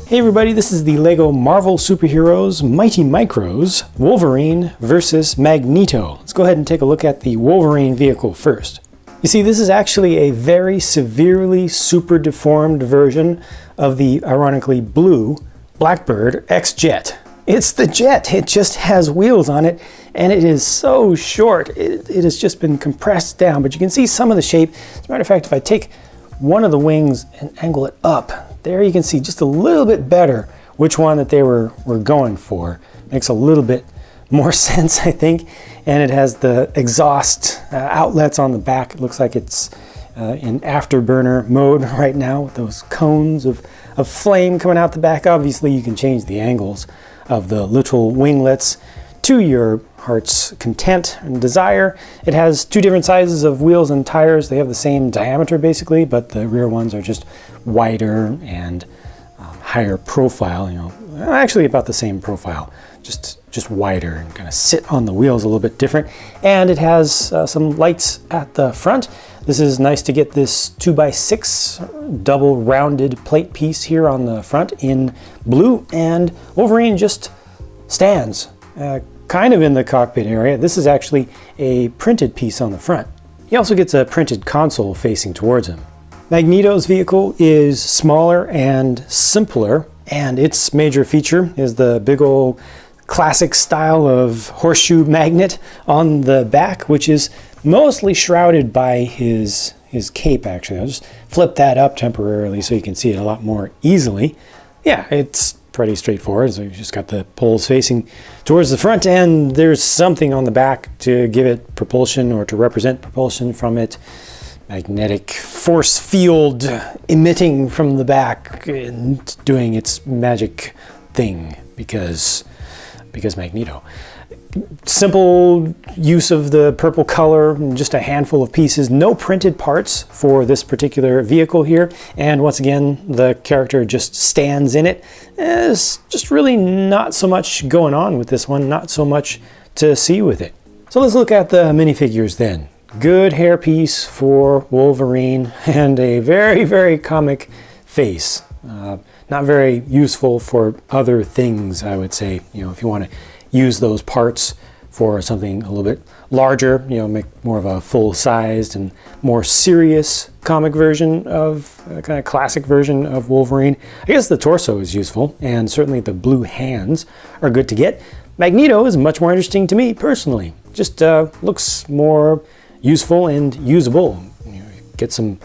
Hey everybody, this is the LEGO Marvel Superheroes Mighty Micros Wolverine versus Magneto. Let's go ahead and take a look at the Wolverine vehicle first. You see, this is actually a very severely super deformed version of the ironically blue Blackbird X-Jet. It's the Jet. It just has wheels on it and it is so short. It has just been compressed down, but you can see some of the shape. As a matter of fact, if I take one of the wings and angle it up, there you can see just a little bit better which one that they were going for. Makes a little bit more sense, I think. And it has the exhaust outlets on the back. It looks like it's in afterburner mode right now with those cones of flame coming out the back. Obviously, you can change the angles of the little winglets to your heart's content and desire. It has two different sizes of wheels and tires. They have the same diameter basically, but the rear ones are just wider and higher profile, actually about the same profile, just wider and kind of sit on the wheels a little bit different. And it has some lights at the front. This is nice to get this 2x6 double rounded plate piece here on the front in blue, and Wolverine just stands kind of in the cockpit area. This is actually a printed piece on the front. He also gets a printed console facing towards him. Magneto's vehicle is smaller and simpler, and its major feature is the big old classic style of horseshoe magnet on the back, which is mostly shrouded by his cape, actually. I'll just flip that up temporarily so you can see it a lot more easily. Yeah, it's pretty straightforward. So you've just got the poles facing towards the front, and there's something on the back to give it propulsion or to represent propulsion from it. Magnetic force field emitting from the back and doing its magic thing because Magneto. Simple use of the purple color, just a handful of pieces, no printed parts for this particular vehicle here, and once again the character just stands in it. There's just really not so much going on with this one, not so much to see with it. So let's look at the minifigures then. Good hairpiece for Wolverine and a very, very comic face. Not very useful for other things, I would say. If you want to use those parts for something a little bit larger, make more of a full-sized and more serious comic version of a kind of classic version of Wolverine. I guess the torso is useful, and certainly the blue hands are good to get. Magneto is much more interesting to me personally. Just looks more useful and usable. Get some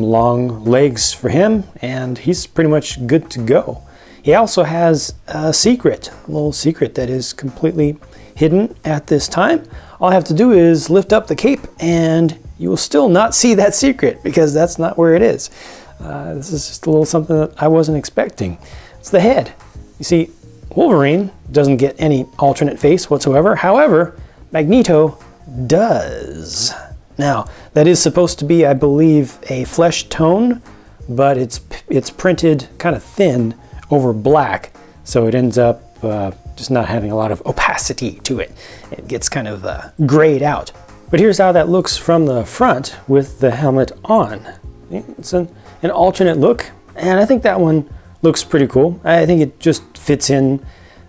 long legs for him, and he's pretty much good to go. He also has a little secret that is completely hidden at this time. All I have to do is lift up the cape and you will still not see that secret because that's not where it is. This is just a little something that I wasn't expecting. It's the head. You see, Wolverine doesn't get any alternate face whatsoever. However, Magneto does. Now, that is supposed to be, I believe, a flesh tone, but it's printed kind of thin over black, so it ends up just not having a lot of opacity to it. It gets kind of grayed out. But here's how that looks from the front with the helmet on. It's an alternate look, and I think that one looks pretty cool. I think it just fits in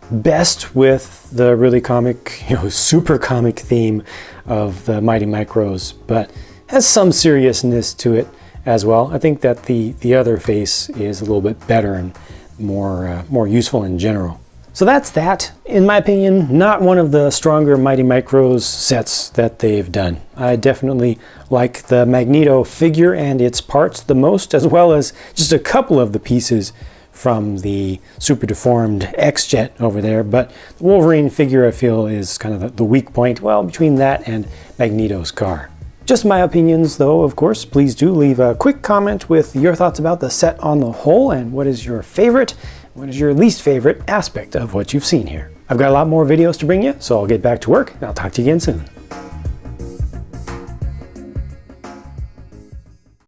best with the really comic, super comic theme of the Mighty Micros, but has some seriousness to it as well. I think that the other face is a little bit better and more useful in general. So that's that. In my opinion, not one of the stronger Mighty Micros sets that they've done. I definitely like the Magneto figure and its parts the most, as well as just a couple of the pieces from the super deformed X-Jet over there, but the Wolverine figure I feel is kind of the weak point, well, between that and Magneto's car. Just my opinions though, of course. Please do leave a quick comment with your thoughts about the set on the whole, and what is your favorite, what is your least favorite aspect of what you've seen here. I've got a lot more videos to bring you, so I'll get back to work and I'll talk to you again soon.